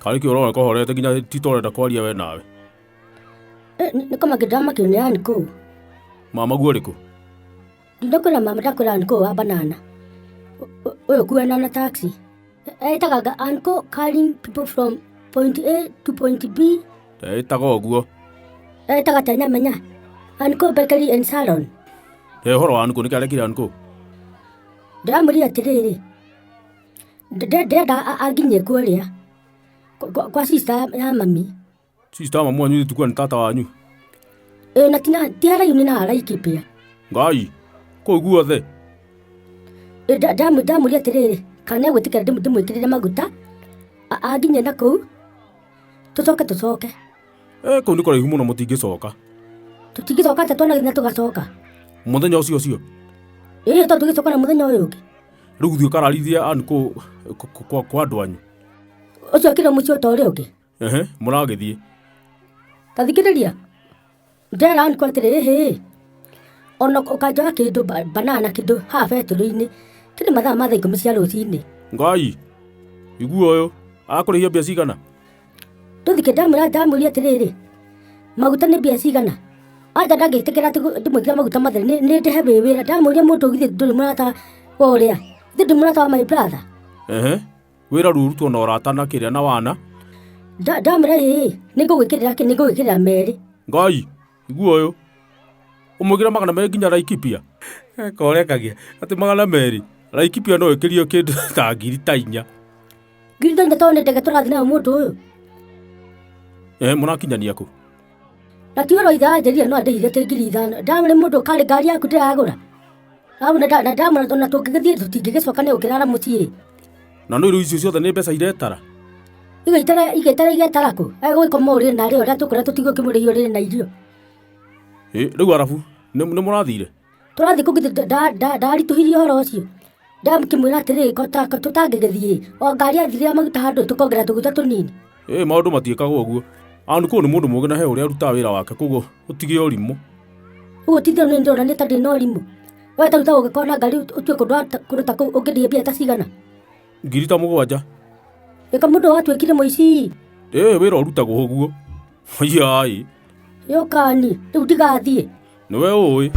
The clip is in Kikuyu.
Kari kä å roneka horete nginya titorenda kwaria we nawe. Nä kamangä kä nä yani kå Mamaguo rä kå? ndindakwä ra mama ndakwä ra nä kå wa banana å yå kuena na taxi etagaga anko carrying people from point A to point B. Etaga å guo. Etaga tenyamenya anko bakery and salon. He horo wa anko nä kä arekire anko? Ndäramå rä atä rä rä ndenda anginyie kuo rä a kwa sister ya mami. Sister mamu wanyu tukua nä tata wanyu? Na ti haraihu nä na haraikipia. Ngai kå guothe? Ndamå rä atä rä rä kana egwä tä kä ra ndä mwä kä rä re maguta anginye na kå u tå coke. Kå u nä kå raihu må no må tingä coka. Tå tingä coka atä twana gä tå gacoka må thenya å cio cio? To tå gä coka na må thenya å yå å ngä. Rä u guthiä kararithia anko kwa andå anyu? Å cio akä rä må cio ta å rä å ngä. Må ragä thiä ta thikä rä ria ndera anko atä rä hä ona å kanjoga kä ndå banana kä ndå haha betå rå-inä kä nä mathaa ma thaa 10 cia rå cinä. Ngai iguo å yå akå rä hia mbia cigana? Ndå thikä ndamå ria atä rä rä maguta nä mbia cigana anja ndangä tä kä ra ndä mwä kä ra maguta mathere nä ndähe wä wä ra. Ndamå ria må ndå githä ndå rä må rata wa å rä a ithä ndä må rata wa my brother. Wä ra rå rutwo na å rata na kä rä a na wana? Ndamå ra nä ngå gwä kä rä ra nä ngå gwä kä rä ra merä. Ngai iguo å yå å mwä kä ra magana merä nginya Laikipia? Korekagia atä magana merä Laikipia no ä kä rio kä ndå ta ngiri ta 4. Ngiri ta 4 to nä ndege tå rathiä nayo må ndå å yå. Må rakinyania kå? Na ti å ro itha anjä no andä hithä tä ngiri 5. Ndamå rä må ndå karä ngari yaku ndä ragå ra ndamå ona tå ngä gä thiä tå tingä gä coka nä å kä rara må ciä. Na no irå icio ciothe nä mbeca iretara? Igetara igetara kå egwä koma å rä narä o rä a tå kå ra tå tigå kä må rä hio rä na irio. Rä u arabu nä må rathire? Tå rathiä kå ngä ndaritå hirie å horo å cio ndakä mwä ra atä rä tå tangä gä thiä o ngari athirä maguta handå tå kongera tå guta tå nini. Maå ndå matiäkaga å guo. Anko nä må ndå må gä na he å rä a arutaga wä ra wake koguo å tigä å rimå. Å guo tithä nä ndä rona nä ta ndä na å rimå we taruta å gä korwo na ngari å tue kå ndå ta kå u å ngä ndä mbia ta cigana? Ngiri ta 7. ä ka må ndå watuä kire må ici wä ra å rutagwo å guo. Yai yo kani rä u ndigathiä nä we å ä